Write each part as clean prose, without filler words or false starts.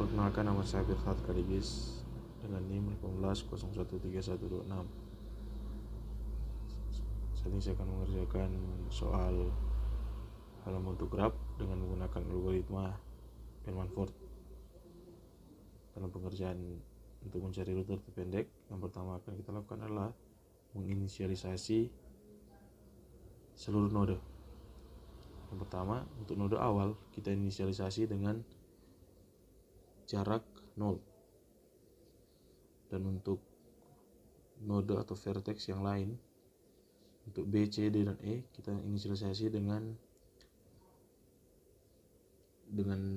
Perkenalkan, nama saya Firhat Kaligis dengan NIM 18013126. Saat ini saya akan mengerjakan soal halaman untuk graf dengan menggunakan algoritma Bellman-Ford. Dalam pengerjaan untuk mencari rute terpendek, yang pertama akan kita lakukan adalah menginisialisasi seluruh node. Yang pertama, untuk node awal kita inisialisasi dengan jarak 0, dan untuk node atau vertex yang lain, untuk B, C, D, dan E kita inisialisasi dengan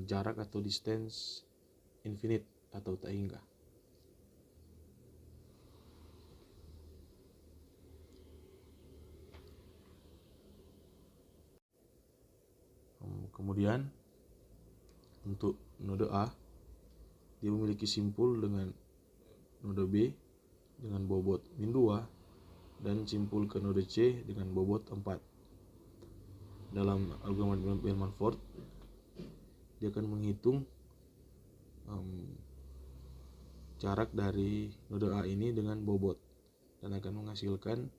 jarak atau distance infinite atau tak hingga. Kemudian untuk node A, dia memiliki simpul dengan node B dengan bobot min 2 dan simpul ke node C dengan bobot 4. Dalam algoritma Bellman-Ford, dia akan menghitung jarak dari node A ini dengan bobot dan akan menghasilkan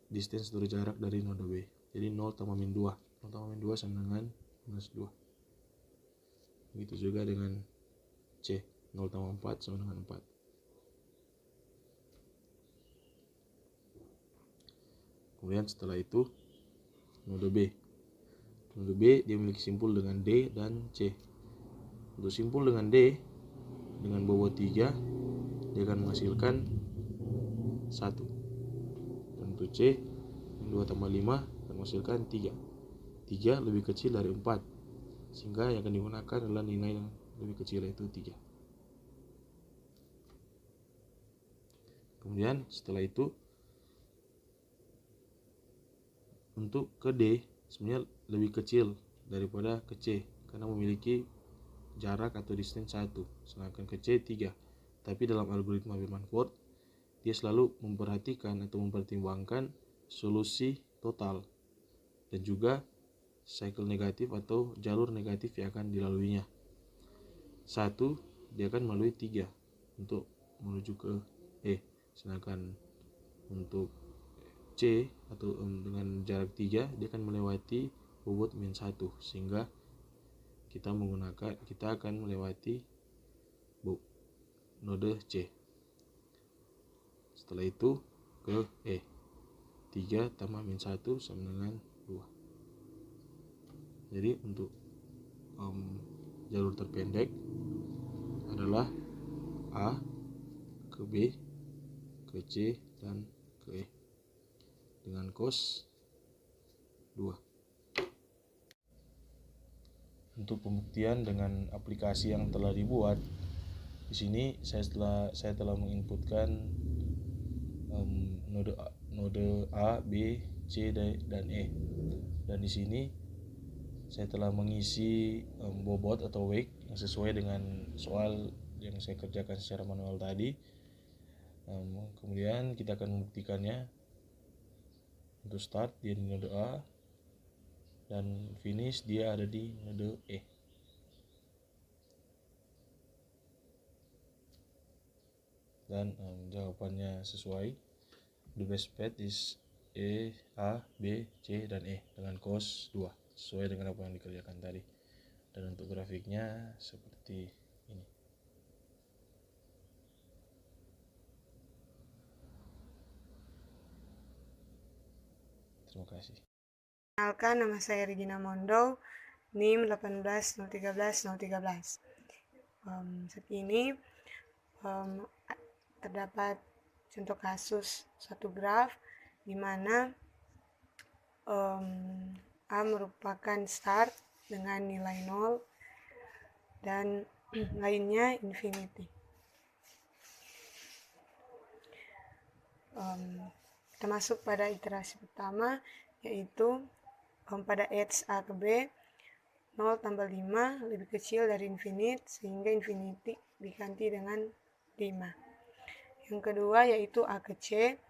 distance dari jarak dari node B. Jadi 0 tambah min 2. 0 tambah min 2 sama dengan minus 2. Begitu juga dengan C. 0 tambah 4 sama dengan 4. Kemudian setelah itu node B. Node B dia memiliki simpul dengan D dan C. Untuk simpul dengan D dengan bobot 3, dia akan menghasilkan 1. Dan untuk C, 2 tambah 5 akan menghasilkan 3. 3 lebih kecil dari 4, sehingga yang akan digunakan adalah nilai yang lebih kecil, yaitu 3. Kemudian setelah itu untuk ke D sebenarnya lebih kecil daripada ke C karena memiliki jarak atau distance 1, sedangkan ke C 3. Tapi dalam algoritma Bellman-Ford, dia selalu memperhatikan atau mempertimbangkan solusi total dan juga cycle negatif atau jalur negatif yang akan dilaluinya. 1, dia akan melalui 3 untuk menuju ke E, sedangkan untuk C atau dengan jarak 3 dia akan melewati bobot min 1, sehingga kita akan melewati node C. Setelah itu ke E. 3 tambah min 1 sama dengan 2. Jadi untuk jalur terpendek adalah A ke B ke C dan ke E dengan cos 2. Untuk pembuktian dengan aplikasi yang telah dibuat, di sini saya telah menginputkan node A, B, C, dan E. Dan di sini saya telah mengisi bobot atau weight yang sesuai dengan soal yang saya kerjakan secara manual tadi. Kemudian kita akan membuktikannya. Untuk start dia di node A dan finish dia ada di node E. Dan jawabannya sesuai. The best bet is E, A, B, C, dan E dengan cos 2 sesuai dengan apa yang dikerjakan tadi. Dan untuk grafiknya seperti ini. Terima kasih. Perkenalkan, nama saya Regina Mondo, NIM 18013-013. Saat ini terdapat contoh kasus suatu graf di mana A merupakan start dengan nilai 0 dan lainnya infinity. Kita masuk pada iterasi pertama, yaitu pada edge A ke B 0 tambah 5 lebih kecil dari infinite, sehingga infinity diganti dengan 5. Yang kedua yaitu A ke C,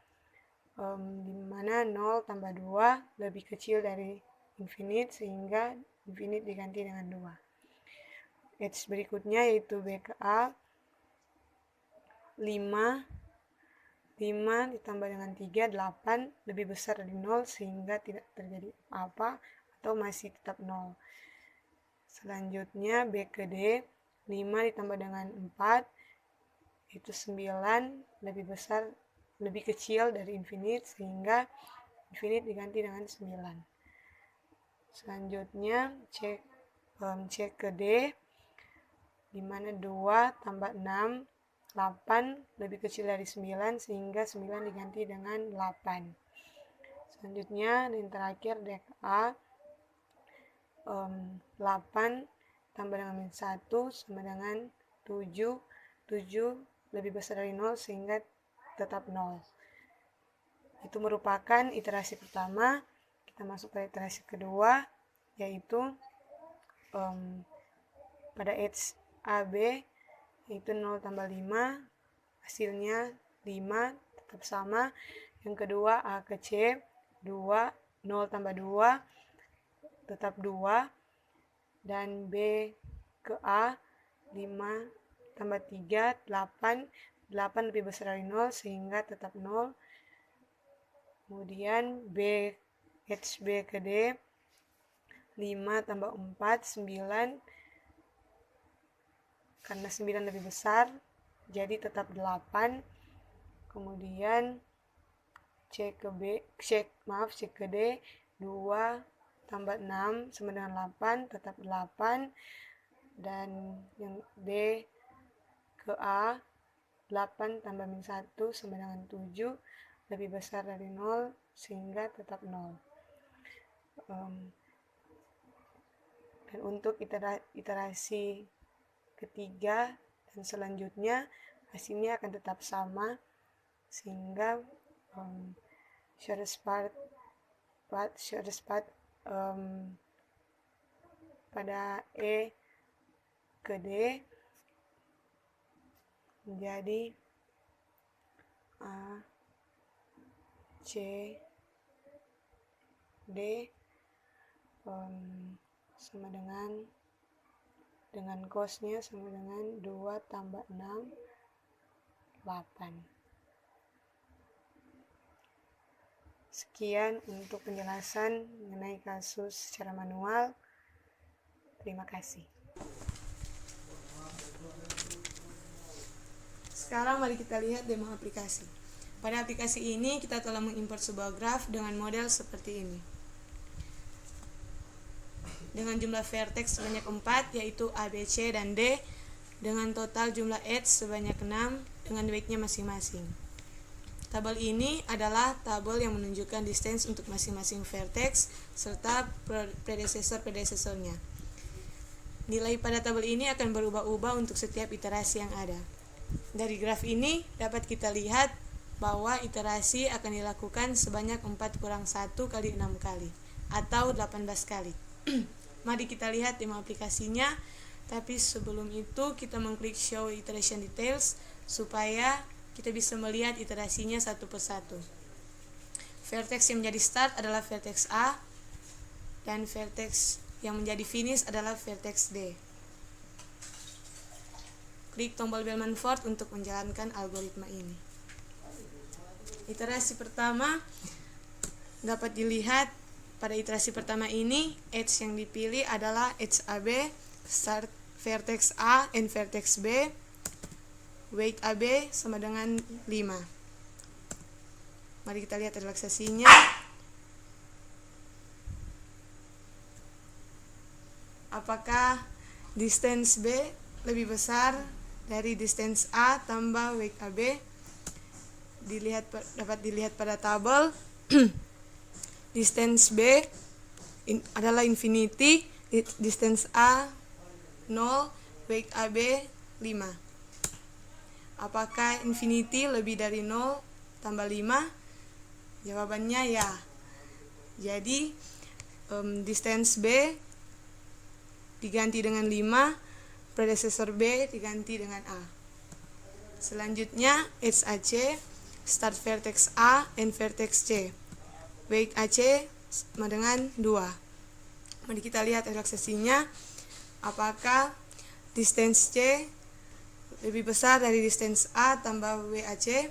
di mana 0 tambah 2 lebih kecil dari infinite, sehingga infinite diganti dengan 2. edge berikutnya yaitu B ke A 5 ditambah dengan 3, 8 lebih besar dari 0 sehingga tidak terjadi apa atau masih tetap 0. Selanjutnya B ke D 5 ditambah dengan 4 itu 9 lebih kecil dari infinite sehingga infinite diganti dengan 9. Selanjutnya C ke D di mana 2 tambah 6 8 lebih kecil dari 9 sehingga 9 diganti dengan 8. Selanjutnya yang terakhir D ke A 8 tambah dengan 1 sama dengan 7 lebih besar dari 0 sehingga tetap 0. Itu merupakan iterasi pertama. Kita masuk ke iterasi kedua yaitu pada edge AB yaitu 0 tambah 5 hasilnya 5 tetap sama. Yang kedua A ke C 2 0 tambah 2 tetap 2 dan B ke A 5 tambah 3 8 lebih besar dari 0 sehingga tetap 0. Kemudian edge B ke D 5 tambah 4 9 karena 9 lebih besar jadi tetap 8. Kemudian C ke D 2 tambah 6 sama dengan 8 tetap 8 dan yang D ke A 8 tambah min 1 sama dengan 7 lebih besar dari 0 sehingga tetap 0. Dan untuk iterasi ketiga dan selanjutnya hasilnya akan tetap sama sehingga shortest path pada E ke D menjadi A C D sama dengan cosnya sama dengan 2 tambah 6 8. Sekian untuk penjelasan mengenai kasus secara manual. Terima kasih. Sekarang mari kita lihat demo aplikasi. Pada aplikasi ini kita telah mengimport sebuah graf dengan model seperti ini. Dengan jumlah vertex sebanyak 4 yaitu A, B, C, dan D dengan total jumlah edge sebanyak 6 dengan weight-nya masing-masing. Tabel ini adalah tabel yang menunjukkan distance untuk masing-masing vertex serta predesesor-predesesornya. Nilai pada tabel ini akan berubah-ubah untuk setiap iterasi yang ada. Dari graf ini dapat kita lihat bahwa iterasi akan dilakukan sebanyak 4 kurang 1 kali 6 kali atau 18 kali. Mari kita lihat demo aplikasinya, tapi sebelum itu kita mengklik show iteration details supaya kita bisa melihat iterasinya satu persatu. Vertex yang menjadi start adalah vertex A dan vertex yang menjadi finish adalah vertex D. Klik tombol Bellman-Ford untuk menjalankan algoritma ini. Iterasi pertama dapat dilihat pada iterasi pertama ini, edge yang dipilih adalah edge AB, start vertex A and vertex B, weight AB sama dengan 5. Mari kita lihat relaksasinya. Apakah distance B lebih besar dari distance A tambah weight AB? Dapat dilihat pada tabel. Distance B adalah infinity, distance A 0, weight AB 5. Apakah infinity lebih dari 0 tambah 5? Jawabannya ya. Jadi distance B diganti dengan 5, predecessor B diganti dengan A. Selanjutnya edge AC, start vertex A and vertex C. Weight AC sama dengan 2. Mari kita lihat relaksasinya. Apakah distance C lebih besar dari distance A tambah WAC.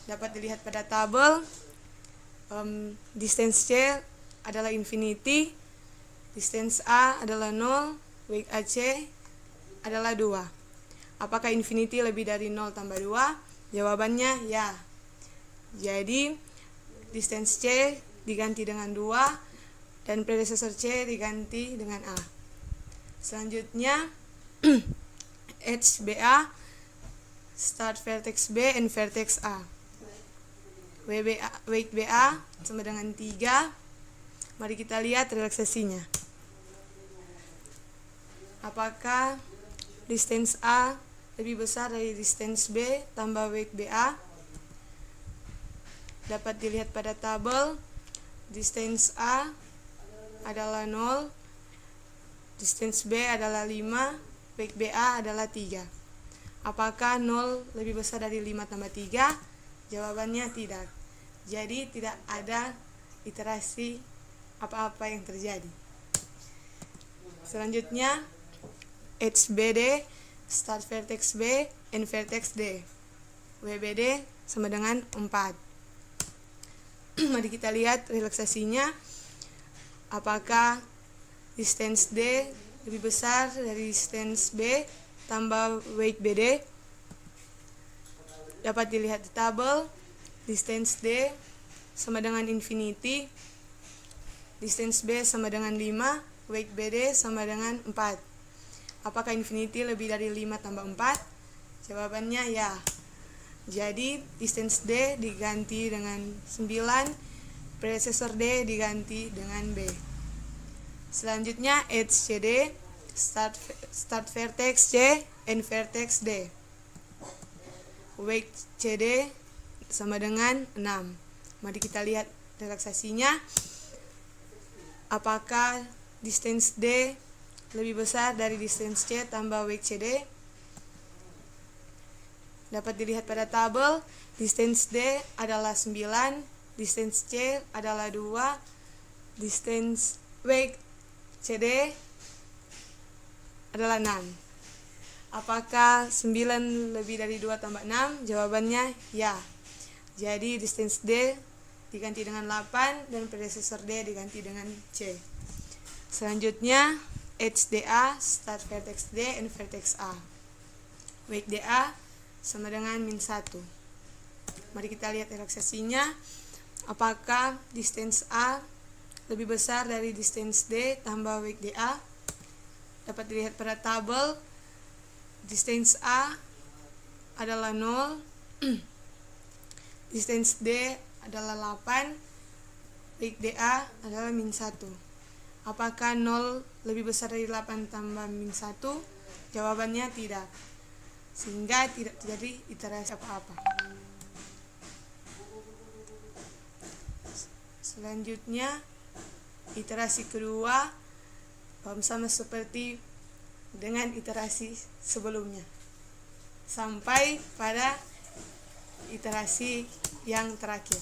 Dapat dilihat pada tabel, distance C adalah infinity, distance A adalah 0, WAC adalah 2. Apakah infinity lebih dari 0 tambah 2? Jawabannya ya. Jadi distance C diganti dengan 2 dan predecessor C diganti dengan A. Selanjutnya HBA, start vertex B and vertex A. Weight BA sama dengan 3. Mari kita lihat relaksasinya. Apakah distance A lebih besar dari distance B tambah weight BA? Dapat dilihat pada tabel, distance A adalah 0, distance B adalah 5, weight BA adalah 3. Apakah 0 lebih besar dari 5 tambah 3? Jawabannya tidak. Jadi tidak ada iterasi apa-apa yang terjadi. Selanjutnya HBD, start vertex B and vertex D. WBD sama dengan 4. Mari kita lihat relaksasinya. Apakah distance D lebih besar dari distance B tambah weight BD? Dapat dilihat di tabel, distance D sama dengan infinity, distance B sama dengan 5, weight BD sama dengan 4. Apakah infinity lebih dari 5 tambah 4? Jawabannya ya. Jadi distance D diganti dengan 9, predecessor D diganti dengan B. Selanjutnya HCD, start vertex C and vertex D. Weight CD sama dengan 6. Mari kita lihat relaksasinya. Apakah distance D lebih besar dari distance C tambah weight CD? Dapat dilihat pada tabel, distance D adalah 9, distance C adalah 2, distance weight CD adalah 6. Apakah 9 lebih dari 2 tambah 6? Jawabannya ya. Jadi distance D diganti dengan 8 dan predecessor D diganti dengan C. Selanjutnya HDA, start vertex D and vertex A. Weight DA sama dengan -1. Mari kita lihat relaksasinya. Apakah distance A lebih besar dari distance D tambah weight DA? Dapat dilihat pada tabel, distance A adalah 0, distance D adalah 8, weight DA adalah -1. Apakah 0 lebih besar dari 8 tambah -1? Jawabannya tidak. Sehingga tidak terjadi iterasi apa-apa. Selanjutnya iterasi kedua sama seperti dengan iterasi sebelumnya sampai pada iterasi yang terakhir.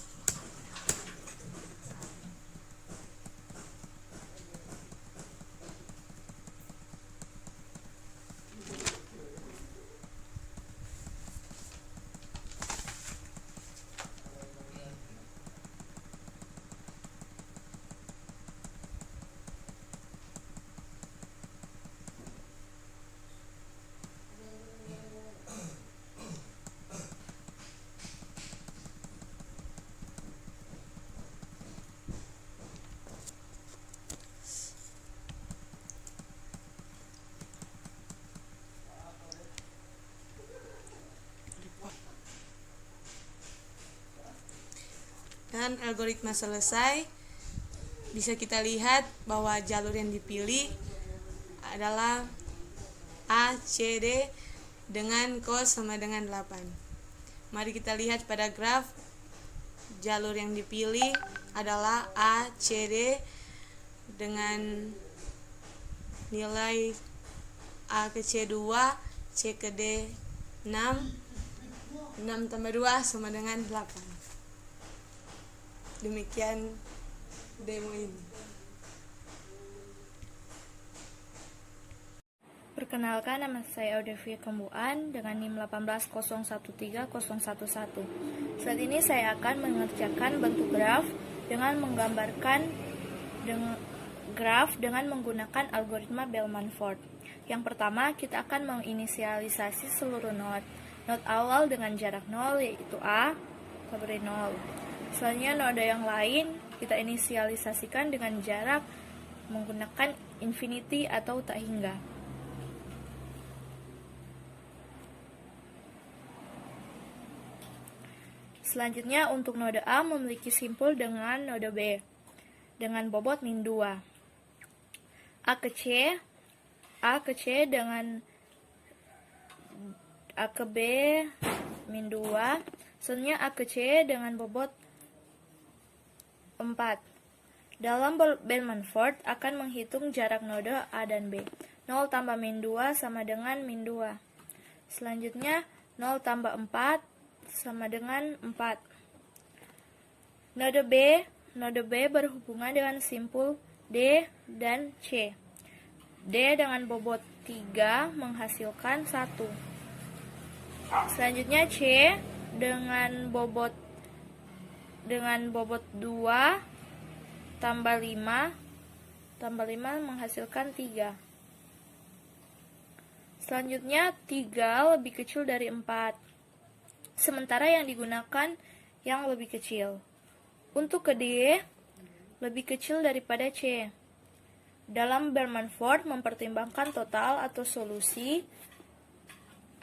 Dan algoritma selesai, bisa kita lihat bahwa jalur yang dipilih adalah A, C, D dengan cos sama dengan 8. Mari kita lihat pada graf, jalur yang dipilih adalah A, C, D dengan nilai A ke C 2, C ke D 6, 6 tambah 2 sama dengan 8. Demikian demo ini. Perkenalkan, nama saya Audevia Kembuan dengan NIM 180130111. Saat ini saya akan mengerjakan bentuk graf dengan menggambarkan graf dengan menggunakan algoritma Bellman-Ford. Yang pertama, kita akan menginisialisasi seluruh node. Node awal dengan jarak 0 yaitu A, kita beri 0. Selanjutnya node yang lain kita inisialisasikan dengan jarak menggunakan infinity atau tak hingga. Selanjutnya untuk node A memiliki simpul dengan node B dengan bobot min 2. A ke C dengan A ke B min 2. Selanjutnya A ke C dengan bobot 4. Dalam Bellman-Ford akan menghitung jarak node A dan B. 0 tambah min 2 sama dengan min 2. Selanjutnya 0 tambah 4 sama dengan 4. Node B berhubungan dengan simpul D dan C. D dengan bobot 3 menghasilkan 1. Selanjutnya C dengan bobot 2 tambah 5 menghasilkan 3. Selanjutnya 3 lebih kecil dari 4. Sementara yang digunakan yang lebih kecil. Untuk ke D, lebih kecil daripada C. Dalam Bellman-Ford mempertimbangkan total atau solusi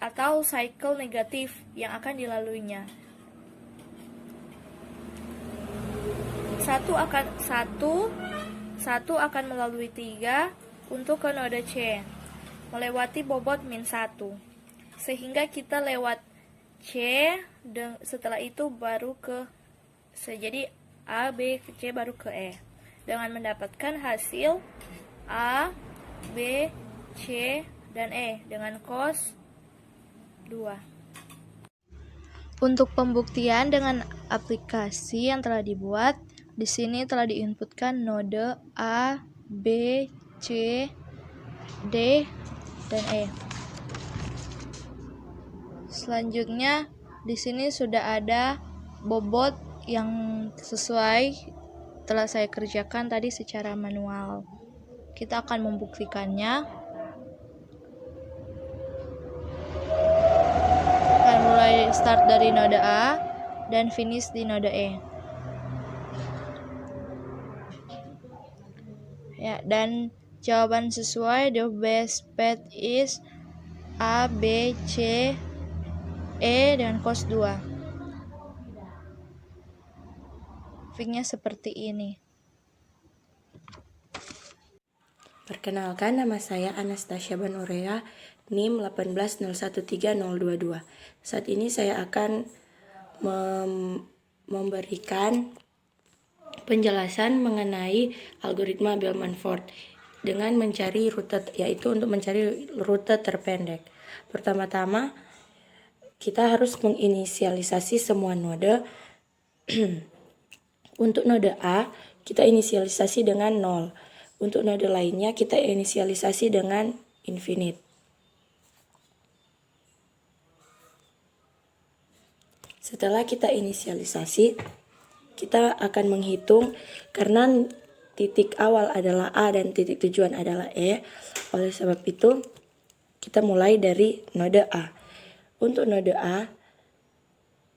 atau cycle negatif yang akan dilaluinya. Satu akan melalui 3 untuk ke node C, melewati bobot min 1. Sehingga kita lewat C, setelah itu baru ke C. Jadi A, B, C baru ke E. Dengan mendapatkan hasil A, B, C, dan E dengan cos 2. Untuk pembuktian dengan aplikasi yang telah dibuat, di sini telah diinputkan node A, B, C, D, dan E. Selanjutnya, di sini sudah ada bobot yang sesuai telah saya kerjakan tadi secara manual. Kita akan membuktikannya. Akan mulai start dari node A dan finish di node E. Ya, dan jawaban sesuai, the best path is A, B, C, E dengan cos 2. Grafiknya seperti ini. Perkenalkan, nama saya Anastasia Banurea, NIM 180130022. Saat ini saya akan memberikan penjelasan mengenai algoritma Bellman-Ford dengan mencari rute, yaitu untuk mencari rute terpendek. Pertama-tama, kita harus menginisialisasi semua node. Untuk node A, kita inisialisasi dengan 0. Untuk node lainnya, kita inisialisasi dengan infinite. Setelah kita inisialisasi, kita akan menghitung karena titik awal adalah A dan titik tujuan adalah E. Oleh sebab itu, kita mulai dari node A. Untuk node A,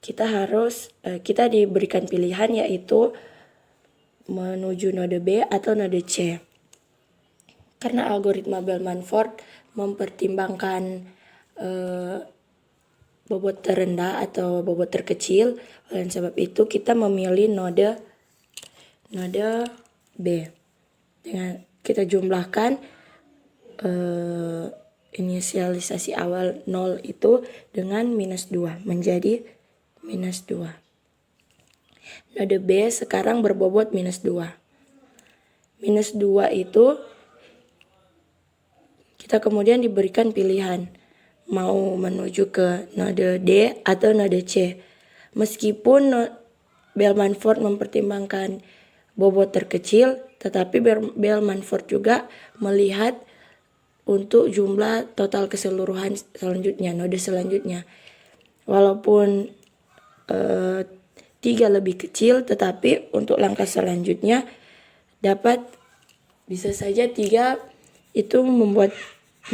kita diberikan pilihan yaitu menuju node B atau node C. Karena algoritma Bellman-Ford mempertimbangkan bobot terendah atau bobot terkecil, oleh sebab itu kita memilih node B. Dengan kita jumlahkan inisialisasi awal 0 itu dengan minus 2 menjadi minus 2. Node B sekarang berbobot minus 2. Minus 2 itu kita kemudian diberikan pilihan mau menuju ke node D atau node C. Meskipun Bellman-Ford mempertimbangkan bobot terkecil, tetapi Bellman-Ford juga melihat untuk jumlah total keseluruhan selanjutnya, node selanjutnya. Walaupun 3 lebih kecil, tetapi untuk langkah selanjutnya bisa saja 3 itu membuat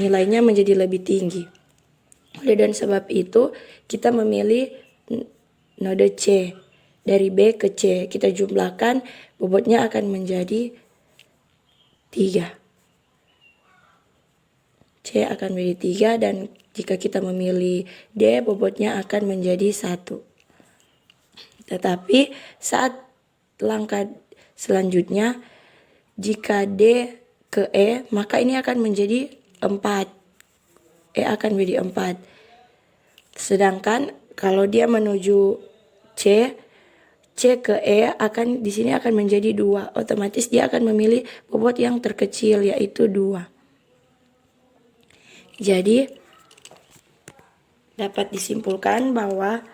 nilainya menjadi lebih tinggi. Oleh dan sebab itu kita memilih node C. Dari B ke C kita jumlahkan, bobotnya akan menjadi 3. C akan menjadi 3, dan jika kita memilih D, bobotnya akan menjadi 1. Tetapi saat langkah selanjutnya, jika D ke E, maka ini akan menjadi 4. E akan menjadi 4. Sedangkan kalau dia menuju C ke E di sini akan menjadi 2. Otomatis dia akan memilih bobot yang terkecil, yaitu 2. Jadi dapat disimpulkan bahwa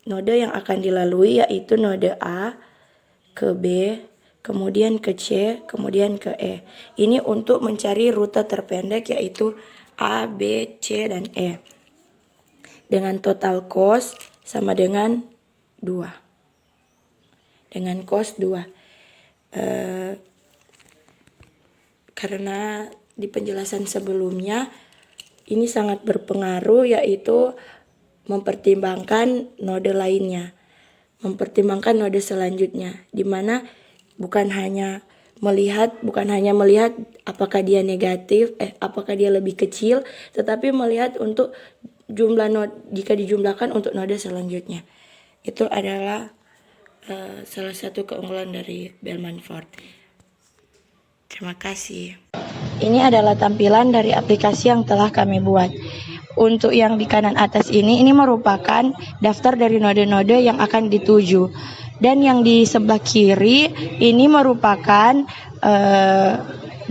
node yang akan dilalui yaitu node A ke B, kemudian ke C, kemudian ke E. Ini untuk mencari rute terpendek yaitu A, B, C, dan E. Dengan total cost sama dengan 2. Dengan cost 2. Karena di penjelasan sebelumnya ini sangat berpengaruh, yaitu mempertimbangkan node lainnya, mempertimbangkan node selanjutnya, di mana bukan hanya melihat apakah dia negatif, apakah dia lebih kecil, tetapi melihat untuk jumlah node jika dijumlahkan untuk node selanjutnya. Itu adalah salah satu keunggulan dari Bellman-Ford. Terima kasih. Ini adalah tampilan dari aplikasi yang telah kami buat. Untuk yang di kanan atas ini merupakan daftar dari node-node yang akan dituju. Dan yang di sebelah kiri ini merupakan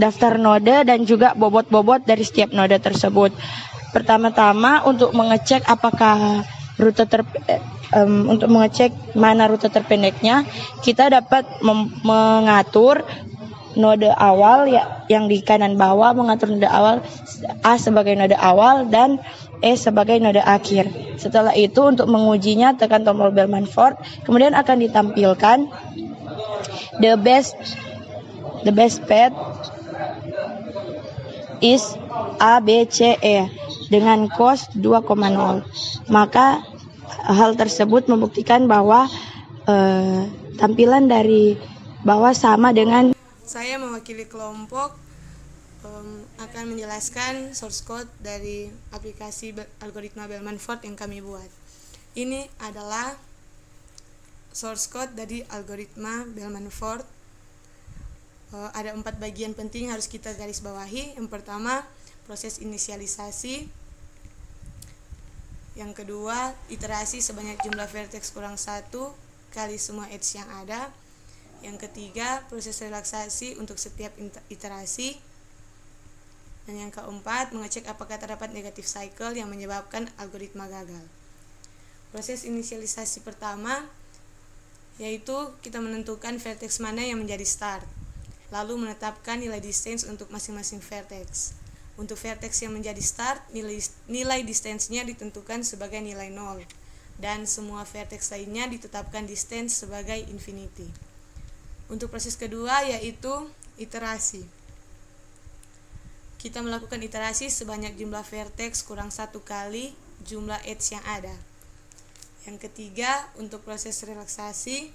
daftar node dan juga bobot-bobot dari setiap node tersebut. Pertama-tama untuk mengecek apakah untuk mengecek mana rute terpendeknya, kita dapat mengatur node awal yang di kanan bawah, mengatur node awal A sebagai node awal dan E sebagai node akhir. Setelah itu untuk mengujinya tekan tombol Bellman-Ford, kemudian akan ditampilkan the best path is A, B, C, E dengan cost 2,0. Maka hal tersebut membuktikan bahwa tampilan dari bawah sama dengan. Saya mewakili kelompok akan menjelaskan source code dari aplikasi algoritma Bellman-Ford yang kami buat. Ini adalah source code dari algoritma Bellman-Ford. Ada 4 bagian penting harus kita garis bawahi. Yang pertama, proses inisialisasi. Yang kedua, iterasi sebanyak jumlah vertex kurang 1 kali semua edge yang ada. Yang ketiga, proses relaksasi untuk setiap iterasi. Dan yang keempat, mengecek apakah terdapat negatif cycle yang menyebabkan algoritma gagal. Proses inisialisasi pertama yaitu kita menentukan vertex mana yang menjadi start, lalu menetapkan nilai distance untuk masing-masing vertex. Untuk vertex yang menjadi start, nilai distance-nya ditentukan sebagai nilai 0, dan semua vertex lainnya ditetapkan distance sebagai infinity. Untuk proses kedua yaitu iterasi. Kita melakukan iterasi sebanyak jumlah vertex kurang 1 kali jumlah edge yang ada. Yang ketiga, untuk proses relaksasi,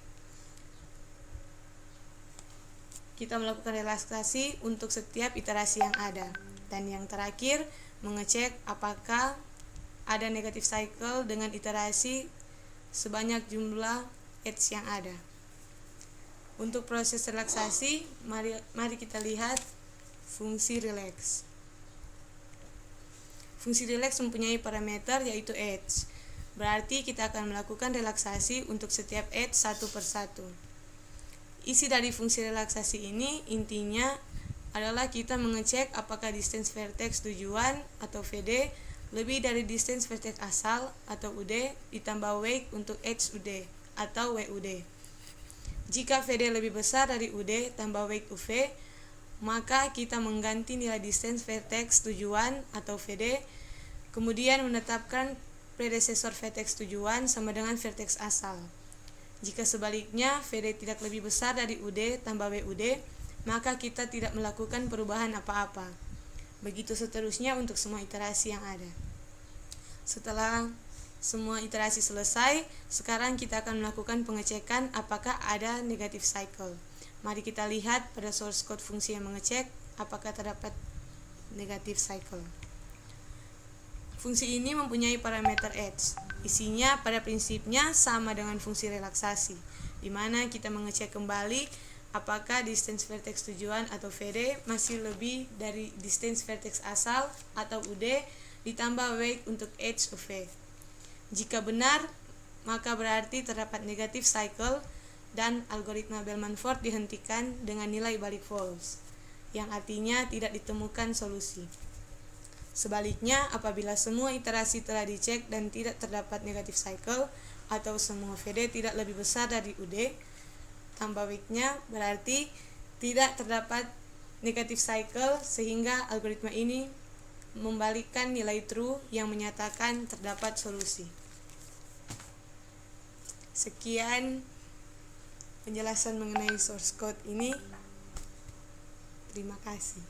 kita melakukan relaksasi untuk setiap iterasi yang ada. Dan yang terakhir, mengecek apakah ada negative cycle dengan iterasi sebanyak jumlah edge yang ada. Untuk proses relaksasi, mari kita lihat fungsi relax. Fungsi relax mempunyai parameter yaitu edge. Berarti kita akan melakukan relaksasi untuk setiap edge satu persatu. Isi dari fungsi relaksasi ini intinya adalah kita mengecek apakah distance vertex tujuan atau VD lebih dari distance vertex asal atau UD ditambah weight untuk edge UD atau WUD. Jika VD lebih besar dari UD tambah weight UV, maka kita mengganti nilai distance vertex tujuan atau VD, kemudian menetapkan predecessor vertex tujuan sama dengan vertex asal. Jika sebaliknya VD tidak lebih besar dari UD tambah WUD, maka kita tidak melakukan perubahan apa-apa. Begitu seterusnya untuk semua iterasi yang ada. Setelah semua iterasi selesai, sekarang kita akan melakukan pengecekan apakah ada negative cycle. Mari kita lihat pada source code fungsi yang mengecek apakah terdapat negative cycle. Fungsi ini mempunyai parameter edge. Isinya pada prinsipnya sama dengan fungsi relaksasi, di mana kita mengecek kembali apakah distance vertex tujuan atau VD masih lebih dari distance vertex asal atau UD ditambah weight untuk edge of V. Jika benar, maka berarti terdapat negative cycle dan algoritma Bellman-Ford dihentikan dengan nilai balik false, yang artinya tidak ditemukan solusi. Sebaliknya, apabila semua iterasi telah dicek dan tidak terdapat negative cycle atau semua VD tidak lebih besar dari UD tambah weight-nya, berarti tidak terdapat negative cycle sehingga algoritma ini membalikkan nilai true yang menyatakan terdapat solusi. Sekian penjelasan mengenai source code ini. Terima kasih.